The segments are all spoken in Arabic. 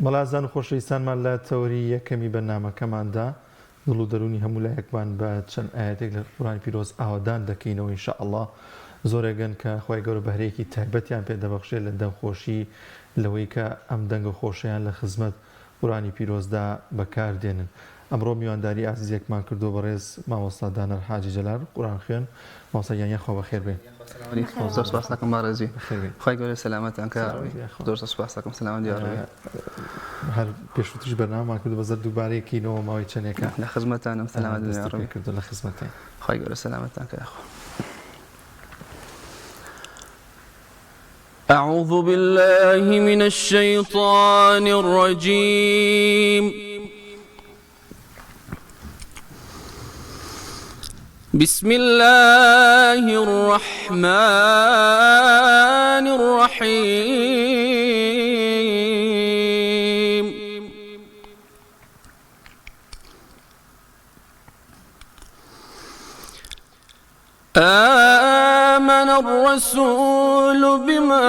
بەڵازان و خۆشەویستانمان لە تەوری یەکەمی بەرنامەکەماندا دڵ و دەرونی هەموو لایەکمان بە چەند ئاەتێک لە قورآنی پیرۆز ئاوادان دەکەینەوە ئینشاءالله زۆرێگەن کە خۆی گەورە بەهرەیەکی تایبەتیان پێ دەبەخشێت لە دەمخۆشی لەوەی کە ئەم دەنگە خۆشیان لە خزمەت قورآنی پیرۆزدا بەکاردێنن. ئەمڕۆ میوانداری ئازیزێکمان کردو بەڕێز مامۆستا دانەر حاجی جەلال قورآن خوێن مامۆستا یان خۆ بەخێر بێن. زۆر سپاس دەکەم باڕێزی خۆی گەورە سەلامەتان کە زۆر سپاس دەکەم سەلامان دیاڕێ هەر پێشووتریش بەرنامەمان کردو بەزەر دووبارەیەکینەوە ماوەی چەندێکە لە خزمەتانم سەلامەت دیاڕێ کردو لە خزمەتێ خۆی گەورە سەلامەتان کە أعوذ بالله من الشيطان الرجيم بسم الله الرحمن الرحيم آمن الرسول بما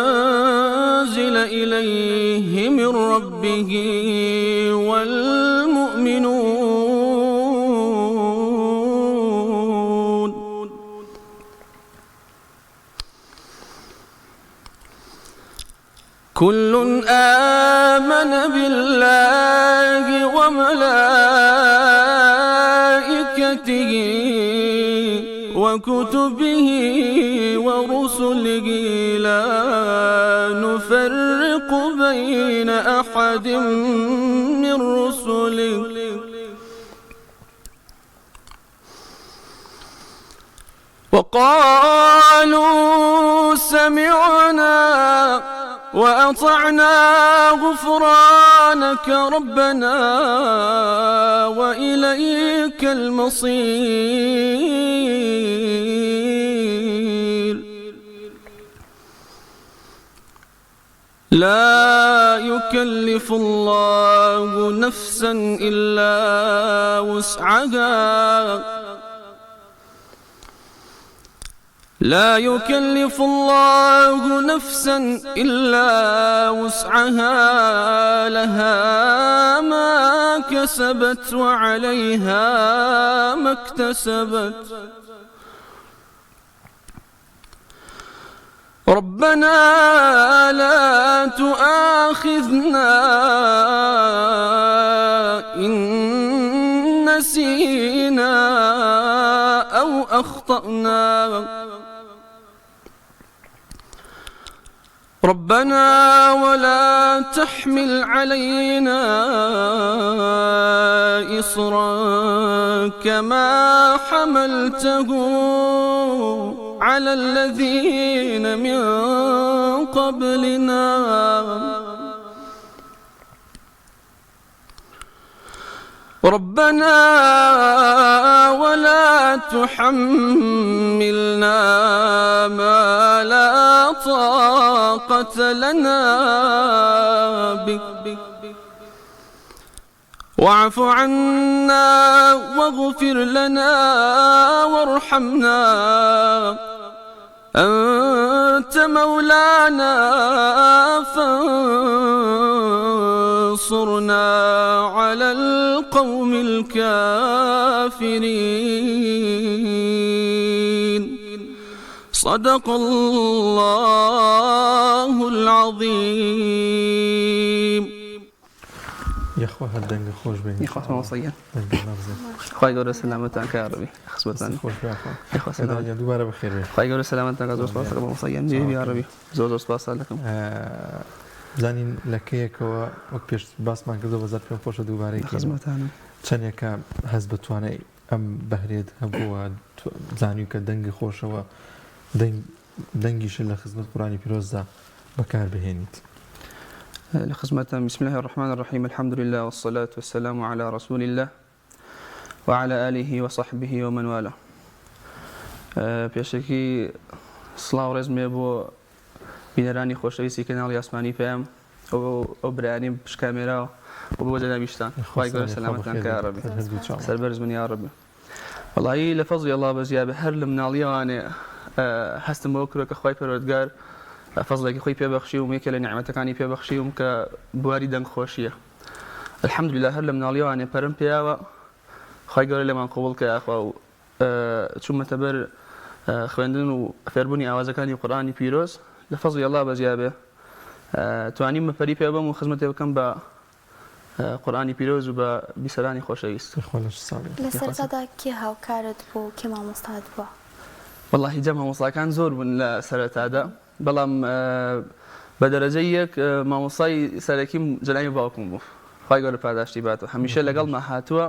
أنزل إليه من ربه والمؤمنون كل آمن بالله وملائكته وكتبه ورسله لا نفرق بين أحد من رسله وقالوا سمعنا وأطعنا غفرانك ربنا وإليك المصير لا يكلف الله نفسا إلا وسعها لا يكلف الله نفسا إلا وسعها لها ما كسبت وعليها ما اكتسبت ربنا لا تؤاخذنا إن نسينا أو أخطأنا ربنا ولا تحمل علينا إصرا كما حملته على الذين من قبلنا ربنا ولا تحملنا ما لا طاقة لنا به واعف عنا واغفر لنا وارحمنا أنت مولانا فانصرنا على القوم الكافرين صدق الله العظيم یخوا هەردەنگە خۆش بێن یخواتمان وەسەیە خۆی گەورە سەلامەتان کە یاڕەبی خزمەتان دووبارە بەخێر بێن خۆی گەورە سەلامەتان کە زۆر سپاس دەکەم وەسەیەن جێبی یاڕەبی زۆر سپاس دەکەم زانین لە کەیەکەوە وەک پێش باسمان کردو بەزار پێم خۆشە دووبارەی خزمەتانم چەندێکە هەست بتوانێت ئەم بەهرێت هەبووە زانیو کە دەنگی خۆشەوە دەنگیش لە خزمەت قورآنی پیرۆزدا بەکار بهێنیت. لخزمة بسم الله الرحمن الرحيم الحمد لله والصلاة والسلام على رسول الله وعلى آله وصحبه ومن والاه پێشێکی سڵاو ڕێزمێ بۆ بینەرانی خۆشەویستی کەناڵی ئاسمانی پێم ئەو برایانیم پشکامێراوە و بۆ جەنابیشتان خوای گەورە سەلامەتان کە یا ڕەبی سەربەرز من یا ڕەبی وەڵایی لە فەزڵی ئەڵڵا بەزیابە هەر لە مناڵیەوانێ هەستم بۆ کرۆ کە خوای پەروەردگار فەزڵێکی خۆی پێبەخشی و یەکێ لە نیعمەتەکانی پێبەخشیوم کە بواری دەنگخۆشیە. الحەمدولله هەر لە مناڵیەوانێ پەرم پێیاوە خی گەورە لێمان قوبڵ کە یاخوا و چوومەتە بەر خوێندن و فێربوونی ئاوازەکانی قورئانی پیرۆز لە فەزڵی ئەڵڵا بەزیابێ توانیم مەپەری پێ بم و خزمەتێ بکەم بە قورئانی پیرۆز و بە بیسەرانی خۆشەویست. لە سەرەتادا کێ هاوکارت بوو کێ مامۆستات بووە؟ والله هیچ مامۆستاکان زۆر بوون لە سەرەتادا بەڵام بە دەرەجەی یەک مامۆستای سەرەکیم جەنابی باوکم بوو خی گەورە پاداشتی باتەوە هەمیشە لەگەڵما هاتووە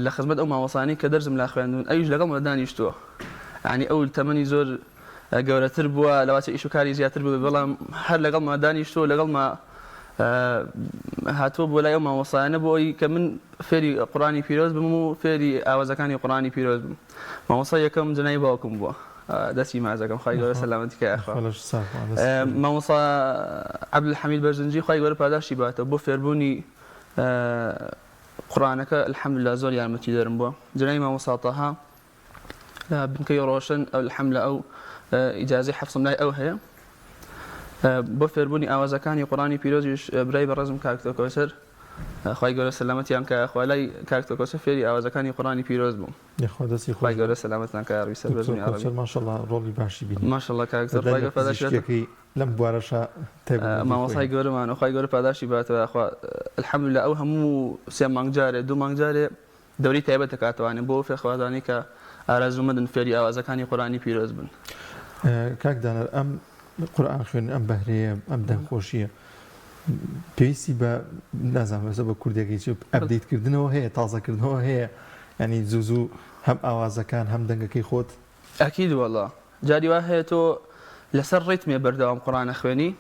لە خزمەت ئەو مامۆستانی کە دەرزم لا خوێندون ئەویش لەگەڵمە دانیشتووە یعنی ئەو تەمەنی زۆر گەورەتر بووە لەواتە ئیش و کاری زیاتر بوو بەڵام هەر لەگەڵما دانیشتووە لەگەڵما هاتووە بۆ لای ئەو مامۆستایانە بۆ ئەوی کە من فێری قورئانی پیرۆز بم و فێری ئاوازەکانی قورئانی پیرۆز بم. مامۆستای یەکەم جەنابی باوکم بووە دەستی مازەکەم خی گەورە سەلامەتی کە مامۆستا عەبدولحەمید بەرزنجی خی گەورە پاداشتی باتەوە بۆ فێربوونی قورئانەکە الحەمدولله زۆر یارمەتی دەرم بووە. جەنابی مامۆستا تەها لە بنکەی ڕۆشن ئەو الحەمدولله ئەو ئیجازەی حەفزم لای ئەو هەیە بۆ فێربوونی ئاوازەکانی قورئانی پیرۆزیش برای بەڕێزم کاکتۆ کەوسەر خی گەورە سەلامەتیان کە خوا لای کاکتۆ کەوسەر فێری ئاوازەکانی قورئانی پیرۆز بووم. خی گەورە سەلامەتیان کە یاڕبی سەر بەزمی عەرەبی ماشەڵڵا ڕۆڵی باشی بینی ماشەڵڵا کاکتۆر خی گەورە پاداشتی لەم بوارەشە مامۆستای گەورەمان و خی گەورە پاداشتی باتەوە خوا الحەمدولله ئەو هەموو سێ مانگ جارێ دوو مانگ جارێ دەوری تایبەت دەکاتوانێ بۆ فێرخوازانی کە ئارەزوومەدن فێری ئاوازەکانی قورئانی پیرۆز بن. کاک دانەر ئەم قورئان خوێندن ئەم بەهرەیە ئەم دەنگخۆشیە پێویستی بە نازانم بە کوردێکی ئەپدەیتکردنەوە هەیە تازەکردنەوە هەیە ینی زوو هەم ئاوازەکان هەم دەنگەکەی خۆت ئەکید وەڵڵا جاری وا هەیە تۆ لەسەر ڕێتمێ بەردەوام قورئانە خوێنی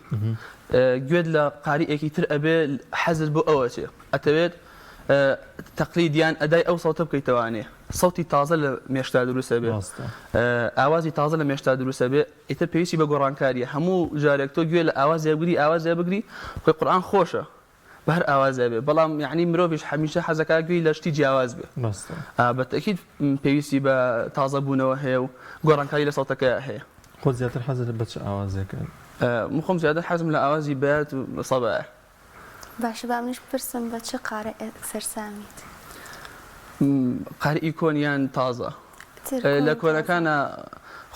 گوێت لە قاریئێکی تر ئەبێ حەزت بۆ ئەوە چێ ئەتەوێت تەقلیدیان ئەدای ئەو سەوتە بکەیتەوانێ سەوتی تازە لە مێشتا دروستە بێ ئاوازی تازە لە مێشتا دروستە بێ ئیتر پێویستی بە گۆڕانکاریە هەموو جارێک تۆ گوێ لە ئاوازێ بگری ئاوازێ بگری خۆی قورئان خۆشە بە هەر ئاوازێ بێ بەڵام یعنی مرۆڤیش هەمیشە حەزەکە گوێی لە شتی جیاواز بێ بەتەکید پێویستی بە تازە بوونەوە هەیە و گۆڕانکاری لە سەوتەکە هەیە. خۆ زیاتر حەزت بە چ ئاوازێکە؟ خۆم زیاتر حەزم لە ئاوازی بەیات و سەباح. باشە با منیش بپرسم بە چ قارئێک سەرسامیت؟ قارئی کۆنیان تازە لە کۆنەکانە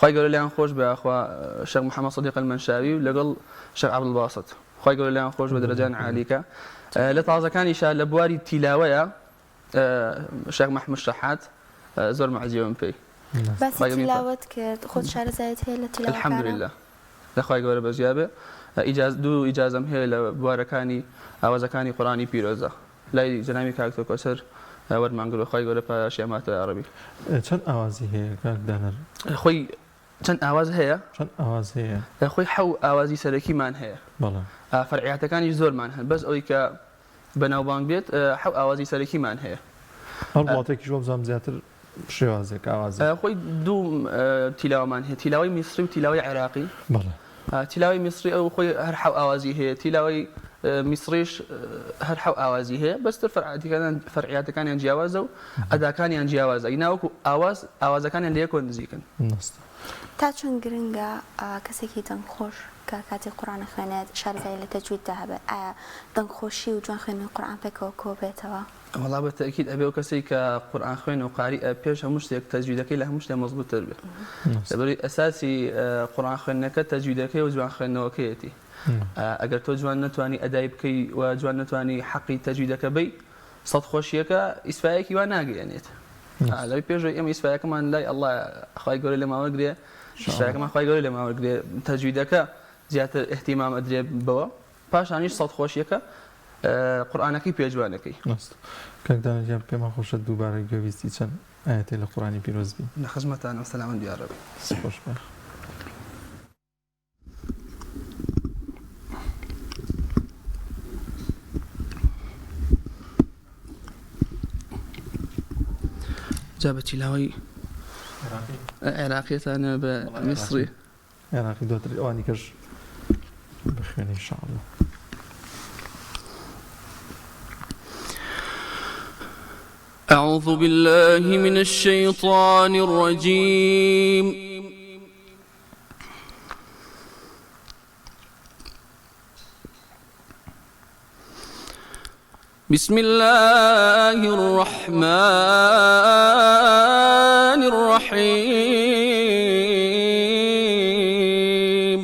خی گەورە لیان خۆش بە خوا شێخ محەممەد سەدیق المەنشاوی و لەگەڵ شێخ عەبدولباسط خی گەورە لیان خۆش بە دەرەجان عالیکە. لە تازەکانیشا لە بواری تیلاوەیە شێخ مەحموود شەحات زۆر مەعزیەوەم پێی باسی تیلاوەت کرد خۆت شارەزایت هەیە لە تیلاوەکانە؟ الحەمدولله لەخوای گەورە بەزیابێ دوو ئیجازەم هەیە لە بوارەکانی ئاوازەکانی قورئانی پیرۆزە لای جەنابی کاکتۆ کەوسەر وەرمانگرۆ خی گەورە پاداشتی ئەماتە عەرەبی. چەند ئاوازی هەیە کاک دانەر؟ خۆی چەند ئاواز هەیە؟ چەند ئاواز هەیە؟ خۆی حەو ئاوازی سەرەکیمان هەیە فەرعیاتەکانیش زۆرمان هەن بەس ئەوەی کە بەناوبانگ بێت حەو ئاوازی سەرەکیمان هەیە. هەڵ وڵاتێکیش وە بزانم زیاتر شێوازێک ئاوازە خۆی دوو تیلاوەمان هەیە تیلاوەی میسری و تیلاوەی عێراقی. تیلاوەی میسری ئەو خۆی هەر حەو ئاوازی هەیە تیلاوەی میسریش هەر حەو ئاوازی هەیە بەستر فەرعیاتەکانیان جیاوازە و ئەداکانیان جیاوازە ناوەکو ئاوازەکانیان لە یەکۆ نزیکن. تا چۆن گرنگە کەسێکی دەنگخۆش کە کاتی قورئان خوێنێت شارەزای لە تەجویددا هەبێت ئایا دەنگخۆشی و جوان خوێندنی قورئان پێکەوە کۆ بێتەوە؟ وەڵا بەتەکید ئەبێ و کەسێک کە قورئان خوێن و قاریئە پێش هەموو شتێک تەجویدەکەی لە هەموو شتێک مەزبووتتر بێت. لەبەرەوەی ئەساسی قورئان خوێندنەکە تەجویدەکەی و جوان خوێندنەوەکەیەتی. ئەگەر تۆ جوان نتوانی ئەدای بکەی و جوان نتوانی حەقی تەجویدەکە بی سەد خۆشیەکە ئیسفایەکی وا ناگەیەنێت. لەوەی پێشەوەی ئێمە ئیسفایەکەمان لای ئەڵڵا خی گەورە لێماوەرگرێ ئیسفایەکەمان خی گەورە لێماوەرگرێ تەجویدەکە زیاتر احتیمام ئەدرێ بەوە پاشانیش سەد خۆشیەکە قورئانەکەی پێجوانەکەی. کاک دانەر پێمان خۆشە دووبارە گوێویستی چەند ئاەتێ لە قورئانی پیرۆز بی. لە خزمەتانە سەلامەت بیا ڕەبی. خۆش بە. جا بە تیلاوەی عێراقیەتانە بە میسری عێراقی دواتر ئەوانی کەش بخوێنی ئینشاءالله. أعوذ بالله من الشيطان الرجيم بسم الله الرحمن الرحيم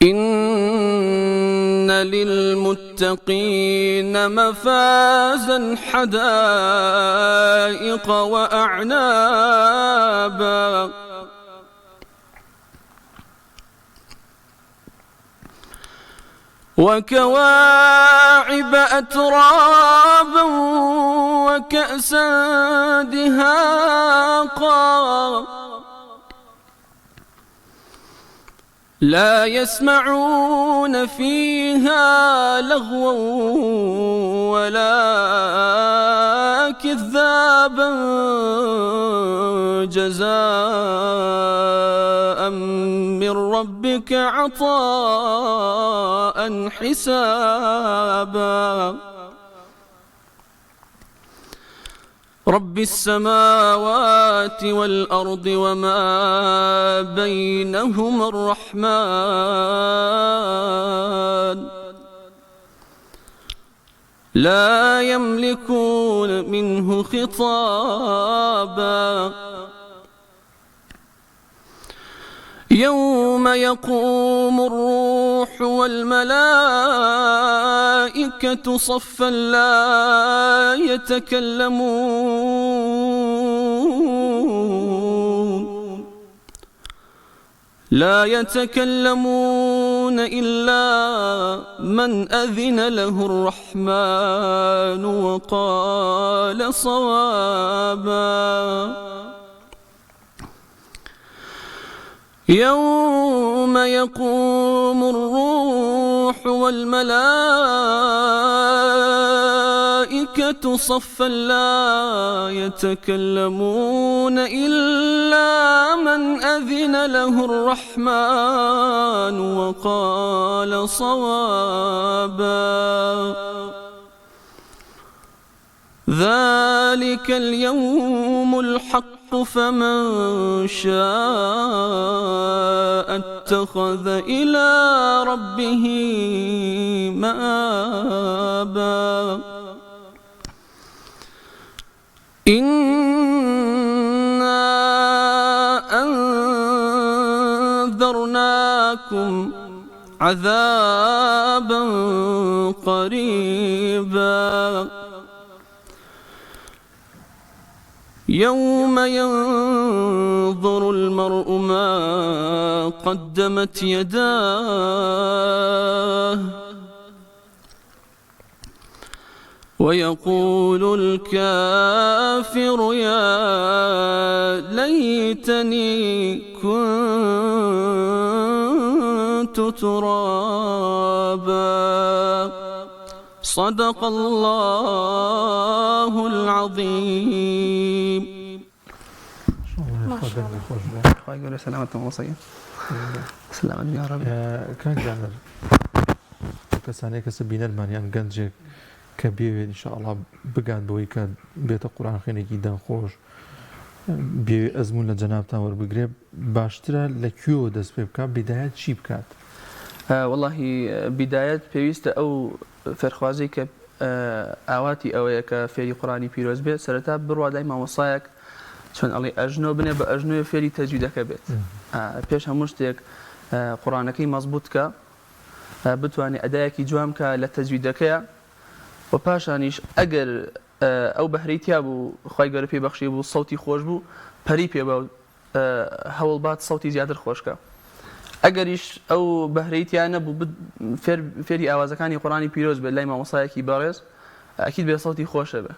إن للمتقين مفازا حدائق وأعنابا وكواعب أترابا وكأسا دهاقا لا يسمعون فيها لغوا ولا كذابا جزاء من ربك عطاء حسابا رب السماوات والأرض وما بينهما الرحمن لا يملكون منه خطابا يوم يقوم الروح والملائكة صفا لا يتكلمون إلا من أذن له الرحمن وقال صوابا يوم يقوم الروح والملائكة صفا لا يتكلمون إلا من أذن له الرحمن وقال صوابا ذلك اليوم الحق فمن شاء اتخذ إلى ربه مآبا إنا أنذرناكم عذابا قريبا يوم ينظر المرء ما قدمت يداه ويقول الكافر يا ليتني كنت ترابا صدق الله العظيم. ما شاء الله. خواهی گەورە سەلامەتتان وەسەیە سەلامەت یا رب. کاکجانەر کەسانەیە کەسە بینەرمانیان گەنجێک کە بێوێت ئینشاءڵڵا بگات بەوەی کە بێتە قورئان خوێنێکی دانخۆش بێ ئەزموون لە جەنابتان وەربگرێ باشترە لەکوێوە دەست پێ بکات بیدایەت چی بکات؟ واللهی بیدایەت پێویستە ئەو فێرخوازەی کە ئاواتی ئەوەیە کە فێری قورئانی پیرۆز بێت سەرەتا بڕوا لای مامۆستایەک چۆن ئەڵێ ئەژنۆ بنێ بە ئەژنۆی فێری تەجویدەکە بێت پێش هەموو شتێک قورئانەکەی مەزبوط کە بتوانێت ئەدایەکی جوان بکە لە تەجویدەکەیە و پاشانیش ئەگەر ئەو بەهرەی تیا بوو خوای گەورە پێی بەخشی بوو سەوتی خۆش بوو پەری پێ بە هەوڵ بات سەوتی زیاتر خۆشکە ئەگەریش ئەو بەهرەی تیا نەبوو فێری ئاوازەکانی قورئانی پیرۆز بێت لای مامۆستایەکی بەڕێز ئەکید بێ سەوتی خۆشە بێ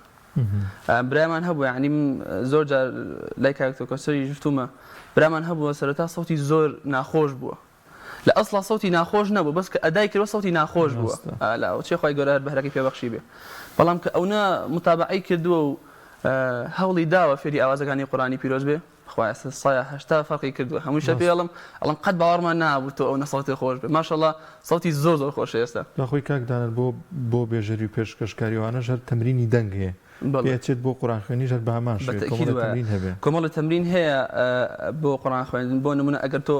برایمان هەبوو یعنی زۆر جار لای کاکتۆ کۆسەری ژفتومە برامان هەبووە سەرەتا سەوتی زۆر ناخۆش بووە لە ئەسڵا سەوتی ناخۆش نەبوو بەس کە ئەدای کردوە سەوتی ناخۆش بووە چێ خوای گەورە هەر بەهرەکەی پێبەخشی بێ بەڵام کە ئەوە متابعەی کردووە و هەوڵی داوە فێری ئاوازەکانی قورئانی پیرۆز بێ خوای سایە هەشتا فەرقی کردووە هەمووش پێڵم ئەڵم قەت باوەڕمان نابوو تۆ ئەو نەسەوتی خۆش بێ ماشەڵڵا سەوتی زۆر زۆر خۆشە ئێستا بەخۆی کاکدانر بۆ بێژەری و پێشکەشکاریوانەش هەر تەمرینی دەنگ هەیە پێچێت بۆ قورئان خوێنیش هەر بە هەمان شێوە کۆمەڵە تەمرین هەبێ کۆمەڵە تەمرین هەیە بۆ قورئان خوێندن بۆ نمونە ئەگەر تۆ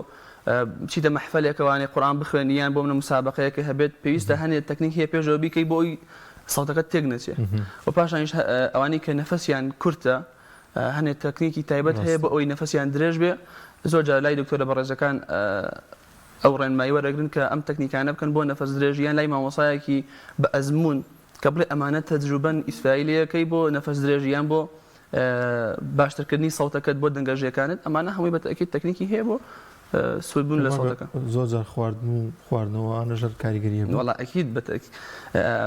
بچیتە محفلێکەوانێ قورآن بخوێنیان بۆ منە مسابقەیەکە هەبێت پێویستە هەنێ تەکنیک هەیە پێشەوە بیکەی بۆی سەڵتەکەت تێک نەچێت و پاشانیش ئەوانەی کە نەفەسیان کورتە هەنێ تەکنیکی تایبەت هەیە بۆ ئەوی نەفەسیان درێژ بێ زۆر جار لای دکتۆرە بەڕێزەکان ئەو ڕێنمایی وەرەگرن کە ئەم تەکنیکانە بکەن بۆ نەفەس درێژیان لای مامۆسایەکی بە ئەزمون کە بڵێ ئەمانە تەجروبەن ئیسرائیلیەکەی بۆ نەفەس درێژیان بۆ باشترکردنی سەڵتەکەت بۆ دەنگەژیەکانت ئەمانە هەمووی بە تەکید تەکنیکی هەیە بۆ سوودبوون لە سەڵتەکە زۆر جار خواردن و خواردنەوە ژەر کاریگەریە وەڵا ئەکید بە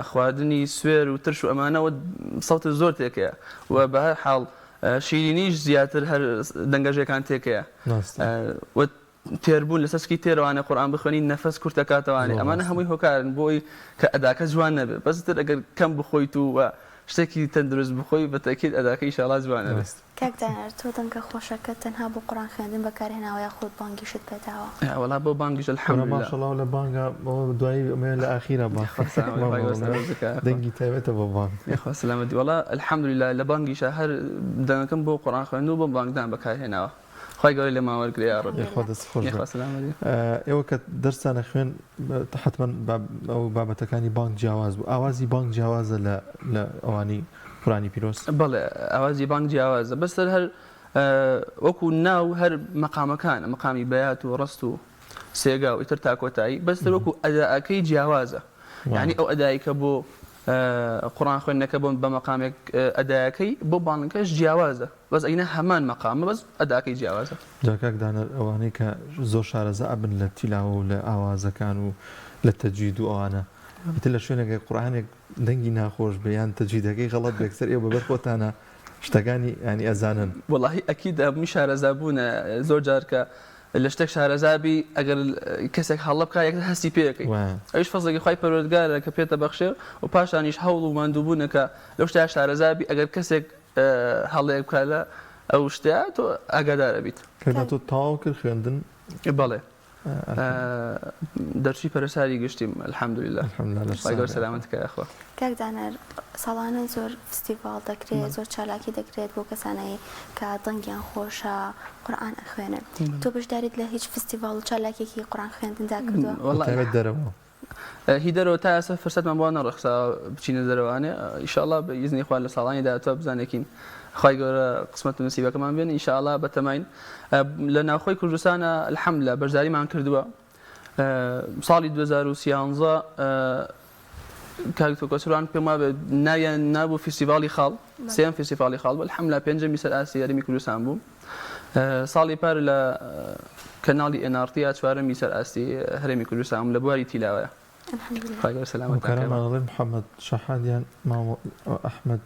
خواردنی سوێر و ترش و ئەمانەوە سەڵتە زۆر تێکەیە و بە هەر حاڵ شیرینیش زیاتر هەر دەنگەژیەکان تێکەیە تێربوون لە سەسکی تێرەوانە قورآن بخوێنی نەفەس کورتەکاتەوانێ ئەمانە هەمووی هۆکارن بۆی کە ئەداکە جوان نەبێت بەستر ئەگەر کەم بخۆیت و شتێکی تەندروست بخۆی بە تەکید ئەداکە ئیشاڵا جوانە بێت. کاکدانەر تۆ دەنگە خۆشەکە تەنها بۆ قورآن خوێندن بەکارهێناوە یاخود بانگیشت پێداوە؟ وەڵا بۆ بانگیش الحەمدوللا ماشەڵڵا لە بانگە دوایی لە ئاخیرە دەنگی تایبەتە بۆ بانگ. خوا سەلامەتی وەڵا الحەمدوللا لە بانگیشە هەر دەنگەکەم بۆ قورآن خوێندن و بۆ بانگدان بەکارهێناوە. خی گەورەی لە ماوەرگرێ یا ڕەبی. خوا دەست خۆش ئێوە کە دەرسانە خوێن حتمەن ئەو بابەتەکانی بانگ جیاواز بوو ئاوازی بانگ جیاوازە لە ئەوانی قورآنی پیرۆز؟ بەڵێ ئاوازی بانگ جیاوازە بەستر هەر وەکو ناو هەر مەقامەکانە مەقامی بەیات و ڕست و سێگا و ئیتر تاکۆتایی بەستر وەکو ئەداءەکەی جیاوازە یعنی ئەو ئەدایکە بۆ قورآن خوێندنەکە بۆ بە مەقامێک ئەدایەکەی بۆ بانگەکەش جیاوازە بەس ئەینە هەمان مەقامە بەس ئەداکەی جیاوازە. جاکاکدانەر ئەوانەی کە زۆر شارەزە ئەبن لە تیلاوە و لە ئاوازەکان و لە تەجوید و ئەوانە ئیتر لە شوێنێک قورآنێک دەنگی ناخۆش بێ یان تەجویدەکەی غەڵەت بێکسەر ئێوە بەبەر خۆتانە شتەکانی ینی ئەزانن. وەڵاهی ئەکید هەمووی شارەزا بوونە زۆر جار کە لە شتێک شارەزابی ئەگەر کەسێک هەڵە بکە یەک هەستی پێەکەی ئەوش فەزڵێکی خی پەروەردگارە کە پێتە بەخشێ و پاشانیش هەوڵ و ماندووبوونەکە لەو شتیا شارەزابی ئەگەر کەسێک هەڵەیە بکە لە ئەو شتیا تۆ ئاگادارە بیت. کەدا تۆ تاوا کرد خوێندن؟ بەڵێ دەرچی پەرساری گشتیم الحەمدوللا خی گەورە سەلامەتکە یاخوا. کاکدانەر ساڵانە زۆر فستیڤال دەکرێت زۆر چالاکی دەکرێت بۆ کەسانەی کە دەنگیان خۆشە قورآن ئەخوێنن تۆ بەشداریت لە هیچ فستیڤال و چالاکێکی قورآن خوێندندا کردووە؟ دەرەوە هی دەرەوە تا ئێستا فرسەتمان بۆ نەڕەخسا بچینە دەرەوانێ ئینشاءالله بە ئیزنی خوا لە ساڵانی داهاتوە بزانێکین خی گەورە قسمەت و نسیبەکەمان بێن ئینشاءالله بەتەماین لە ناوخۆی کوردستانە الحەمدوللا بەشداریمان کردووە ساڵی 2013 کاکتۆکەسوان پێم وابێت ناویان نابوو فیستیڤاڵی خاڵ سێم فیستیڤاڵی خاڵ بوو الحەمدوللا پێنجەمی سەر ئاسیای یاریمی کوردستان بوو ساڵی پار لە کەناڵی NRT چوارەمی سەر ئاستی هەرێمی کوردستان لە بواری تیلاوەیە. خی گەورە سەلامەتکە. محەممەد شەحادیان ئەحمەد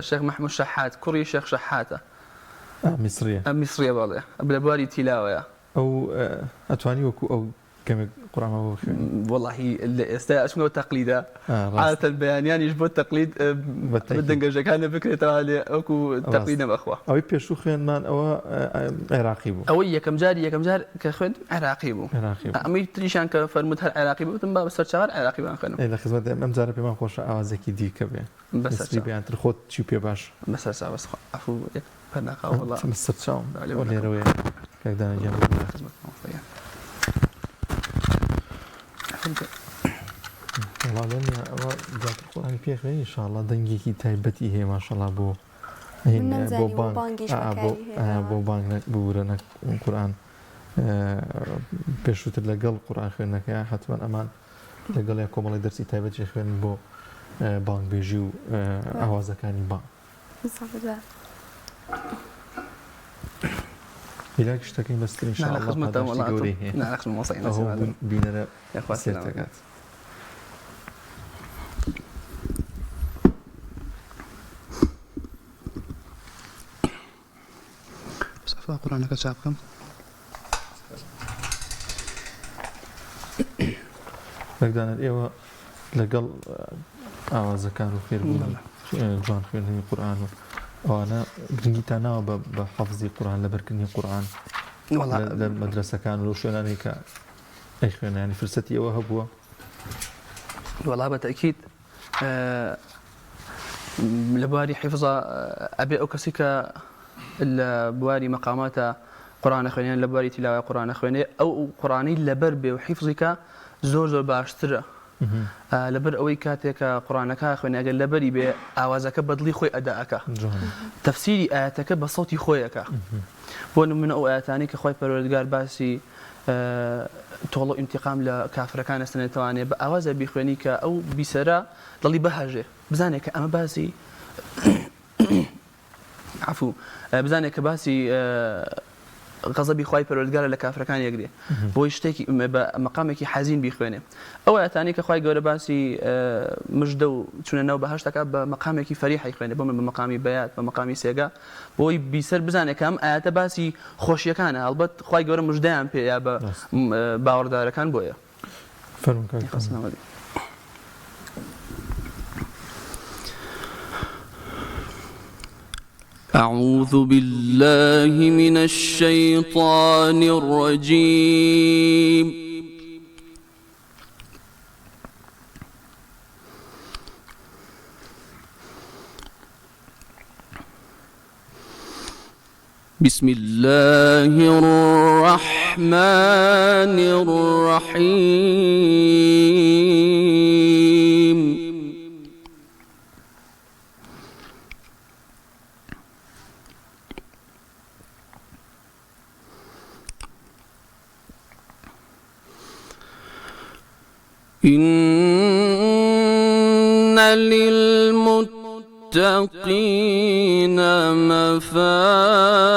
شێخ محمود شەحات کوڕی شێخ شەحاتە میسریە باڵێ لە بواری تیلاوەیە. ئەو ئەتوانی وەکو ئەو کەمێک قورآنەوە بخوێن؟ وەڵاهی لە ئێستا ئەچمەوە تەقلیدە عادەتەن بەیانیانیش بۆ تەقلید دەنگەژەکانە بکرێتەوە لێ وەکو تەقلید نەبەخوا. ئەوەی پێشوو خوێنمان ئەوە عێراقی بوو ئەوەی یەکەم جار کە خوێند عێراقی بوو ئەمەی تریشان کە فەرمووت هەر عێراقی بووتم با بەسەر چاوەڕ عێراقیمان خوێنم. لە خزمەت ئەم جارە پێمان خۆشە ئاوازێکی دیکە بێ بەسەری بەیانتر خۆت چی پێ باش بەسەر چاوەست عەفو پەرناقا وەڵا سەر چاوم لێرەوەیە کاکدانە گیان خزمەتمان ئەوە زیاتر قورآنی پێخوێنی ئینشاءالله دەنگێکی تایبەتی هەیە ماشەڵڵا بۆ بۆ بانگ بورە قورآن پێشووتر لەگەڵ قورآن خوێندنەکە حتمەن ئەمان لەگەڵ کۆمەڵی دەرسی تایبەتی خوێن بۆ بانگبێژی و ئاوازەکانی بانگ. هیلاک شتەکەی بەستر ئینشاءالله گەورەی هەیە بینەرە سێرتەکات. قورآنەکە چاپ بکەم. کاکدانەر ئێوە لەگەڵ ئاوازەکان و فێربوون جوان خوێندنی قورآن و ئەوانە گرنگیتان ناوە بە حەفزی قورآن لەبەرکردنی قورآن لە مەدرسەکان و لەو شوێنانەی کە ئەی خوێنانی فرسەتی ئەوە هەبووە؟ وەڵا بەتەکید لە بواری حیفزە ئەبێ ئەو کەسی کە لە بواری مەقاماتە قورآن خوێنیان لەبەری تیلاوە قورآن خوێنێ ئەو قورآنی لەبەر بێ و حیفزیکە زۆر باشترە لەبەر ئەوەی کاتێکە قورآنەکە خوێنێ ئەگەر لەبەری بێ ئاوازەکە بەدڵی خۆی ئەداەکە تەفسیری ئاەتەکە بە سەوتی خۆیەکە بۆ نمونە ئەو ئاەتانی کە خۆی پەروەردگار باسی تۆڵە ئینتیقام لە کافرەکان ئەستێنێتوانێ بە ئاوازە بیخوێنی کە ئەو بیسەرە دڵی بەهەژێ بزانێت کە ئەمە باسی عفو بزانێت کە باسی غەزەبی خوای پەروەردگارە لە کافرەکان یەکدێ بۆی شتێکی بە مەقامێکی حەزین بیخوێنێ ئەو ئاەتانی کە خوای گەورە باسی مژدە و چونەنەوە بەهەشتەکە بە مەقامێکی فەریحی خوێنێ بۆ من بە مەقامی بەیات بە مەقامی سێگا بۆی بیسەر بزانێت کە ئەم ئاەتە باسی خۆشیەکانە هەڵبەت خوای گەورە مژدەیان پێ یا بە باوەڕدارەکان بۆیە أعوذ بالله من الشيطان الرجيم بسم الله الرحمن الرحيم إن للمتقين مفازا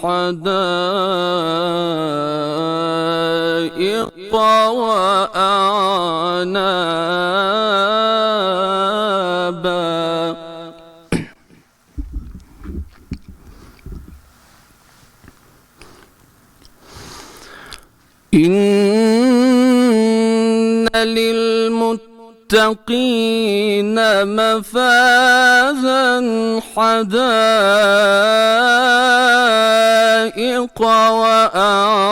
حدائق وأعنابا للمتقين مفازا حدائق وأعنابا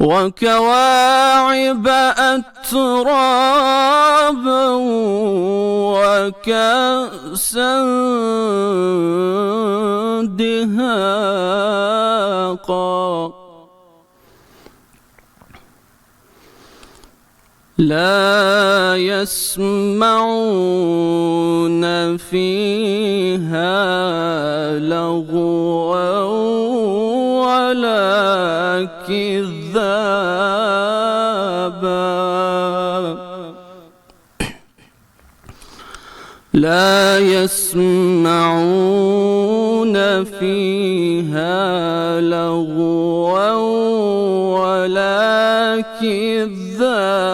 وكواعب أترابا وكأسا دهاقا لا يسمعون فيها لغوا ولا كذابا لا يسمعون فيها لغوا ولا كذابا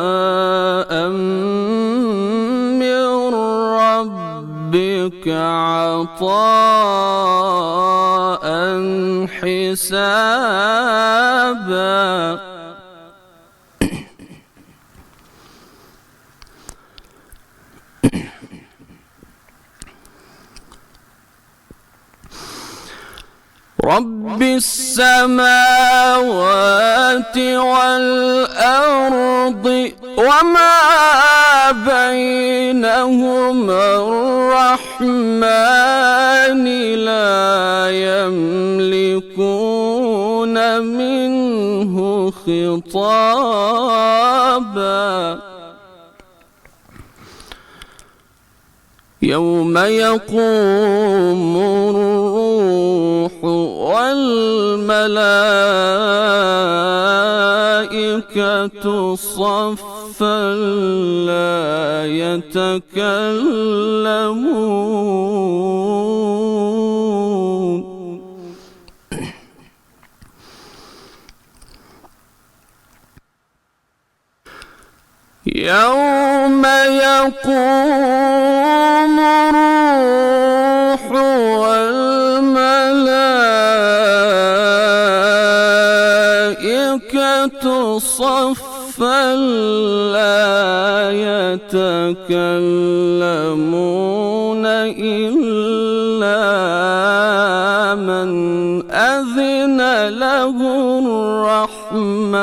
جزاء من ربك عطاء حسابا رب السماوات والأرض وما بينهما الرحمن لا يملكون منه خطابا يوم يقوم الروح والملائكة صفا لا يتكلمون يوم يقوم الروح والملائكة صفا لا يتكلمون إلا من أذن له الرحمن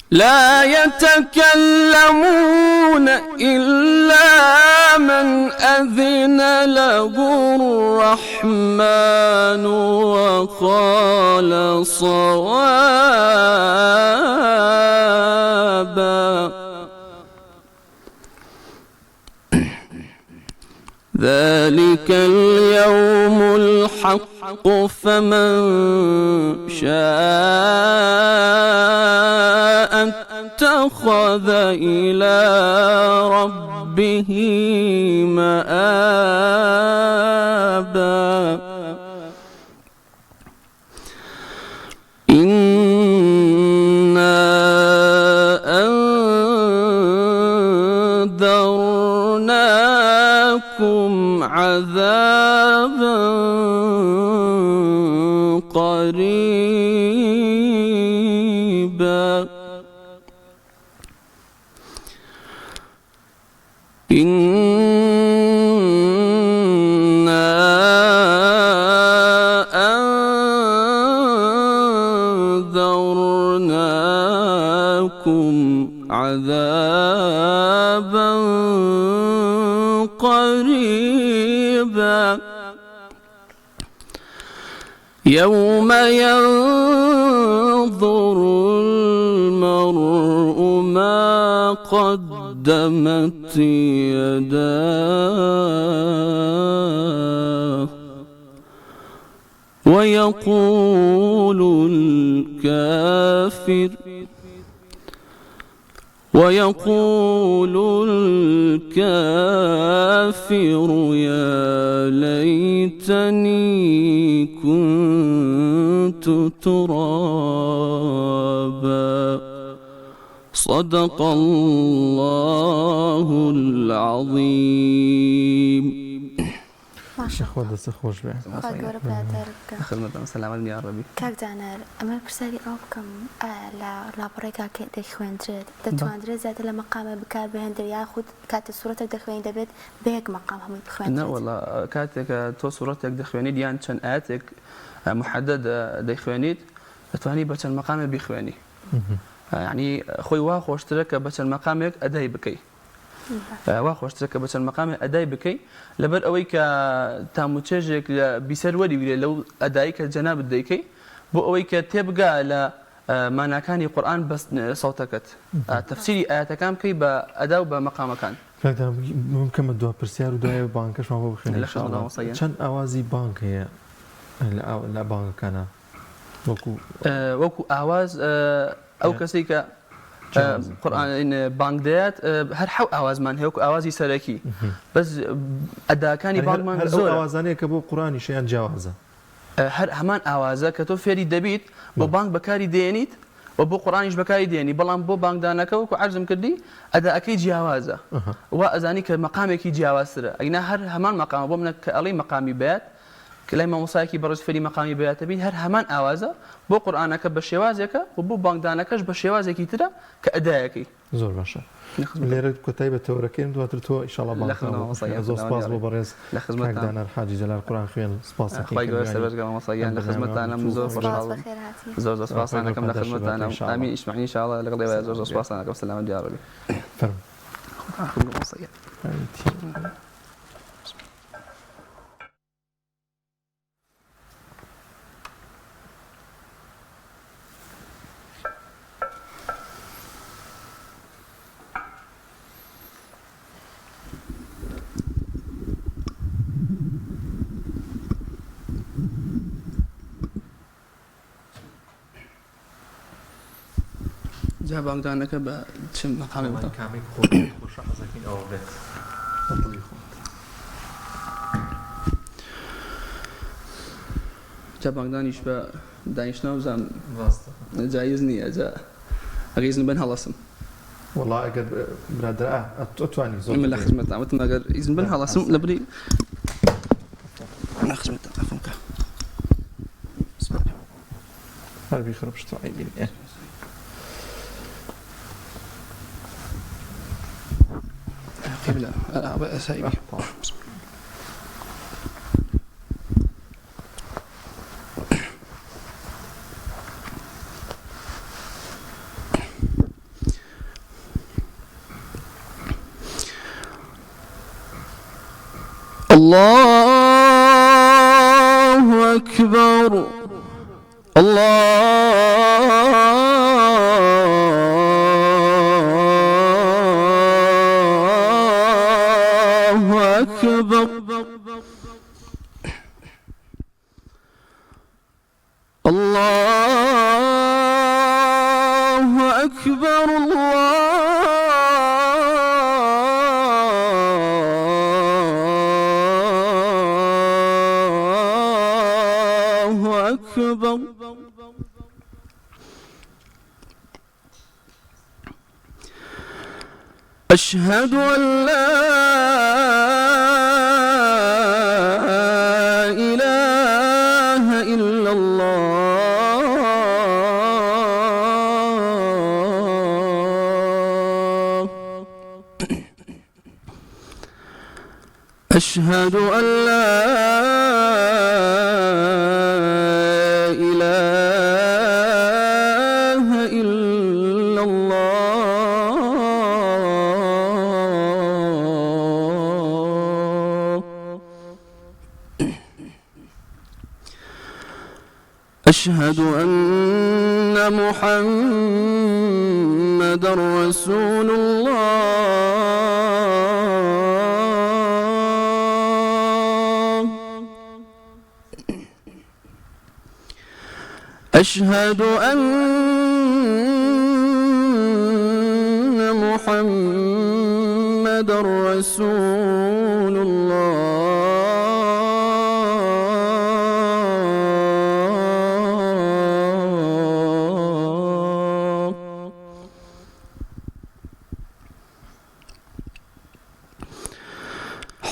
لا يتكلمون إلا من أذن له الرحمن وقال صوابا ذلك اليوم الحق فمن شاء اتخذ إلى ربه مآبا إنا أنذرناكم عذابا قريبا إنا أنذرناكم عذابا قريبا يوم ينظر المرء ما قدمت يداه ويقول الكافر يا ليتني كنت ترابا صدق الله العظيم شيخ ودە سەخۆش بێ گەورە برادەرکە خدمەتتان سەلامەت یا ڕەبی کاک جانەر ئەمە پرسیاری ئەو بکەم لە لاپەڕێکا دەخوێنرێت دەتوانرێت زیاتر لە مەقامە بکار بهێنرێت یاخود کاتێ سوورەتێک دەخوێنی دەبێت بە یەک مەقام هەمووی بخوێنرێت نەوەڵا کاتێکە تۆ سوورەتێک دەخوێنیت یان چەند ئاەتێک محەدەد دەیخوێنیت دەتوانیت بە چەند مەقامێ بیخوێنی یعنی خۆی وا خۆشترە کە بە چەند مەقامێک ئەدای بکەیت وا خۆشترە کە بە چەند مەقامێ ئەدای بکەیت لەبەر ئەوەی کە تاموچێژێک لە بیسەر وەریویرێ لەو ئەدایی کە جەنابت دەیکەی بۆ ئەوەی کە تێبگا لە ماناکانی قورئان بەس سەوتەکەت تەفسیری ئاەتەکان بکەی بە ئەدا و بە مەقامەکان بکەمە دوا پرسیار و دوای بانکەشمان بۆ بخوێنین چەند ئاوازی بانک هەیە لە بانکەکانە وەکو ئاواز ئەو کەسێک کە قورئان بانک دەیات هەر حەو ئاوازمان هەیە وەکو ئاوازی سەرەکی بەس ئەداکانی بانکمان زۆر ئاوازانەیە کە بۆ قورئانی شەیان جیاوازە هەر هەمان ئاوازە کە تۆ فێری دەبیت بۆ بانک بەکاری دێنیت و بۆ قورئانیش بەکاری دێنی بەڵام بۆ بانکدانەکە وەکو عەرزم کردی ئەداەکەی جیاوازە وا ئەزانی کە مەقامێکی جیاوازترە ئەگەنا هەر هەمان مەقامە بۆ منە کە ئەڵێی مەقامی بەیات کە لای مامۆستایەکی بەڕێز فێری مەقامی بەیاتە بین هەر هەمان ئاوازە بۆ قورئانەکە بە شێوازێکە و بۆ بانکدانەکەش بە شێوازێکی ترە کە ئەدایەکەی زۆر باشە لێرە کۆتایی بە تەورەکەیم دواتر تۆ ئیشاڵڵا بانکەوە زۆر سپاس بۆ بەڕێز لە خزمەتتان حاجی جەلال قورئان خوێن سپاسەکەی سەربەرگەڵ لە خزمەتتانم زۆر خۆشحاڵم زۆر سپاسان دەکەم لە خزمەتتانم ئامین ئیسماعیل ئینشاءڵڵا لەگەڵ ئێوە زۆر سپاسان دەکەم سەلامەت یا ڕەبی جا بانکدانەکە بە چ مەقامی بڵێ کامی خۆش حەزەکەین ئەوە بێت جا بانکدانیش بە دانیشتنەوە بزان جایز نییە جا ئەگەر ئیزن بن هەڵەسم والله ئەگەر برادرا ئەتوانی زۆر من لە خزمەتدا وتم ئەگەر ئیزن بن هەڵەسم لە بری لە خزمەتدا ئەفەمکە هەربی خربشتو عیبین قبلة أسائبي الله أكبر الله أكبر الله أكبر الله أكبر أشهد أن لا إله إلا الله أشهد أن لا إله إلا الله أشهد أن محمدا رسول الله أشهد أن محمدا رسول الله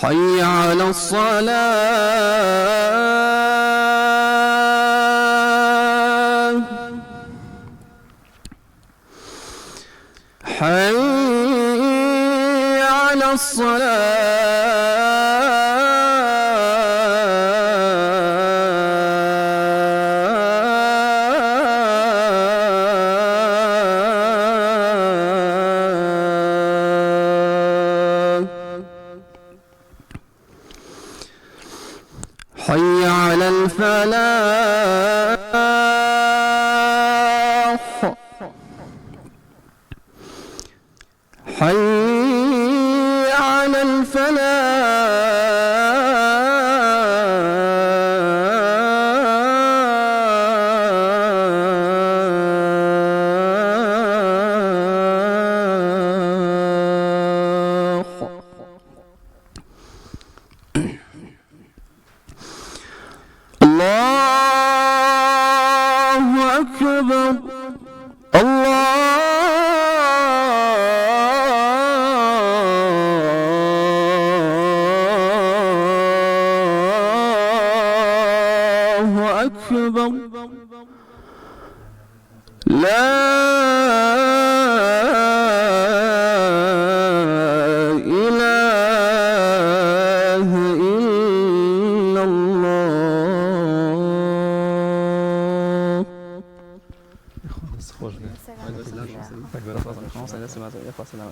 حي على الصلاة حي على الصلاة حي على الفلاح حي على الفلاح الله أكبر الله أكبر لا إله إلا الله خوش بێت. سلام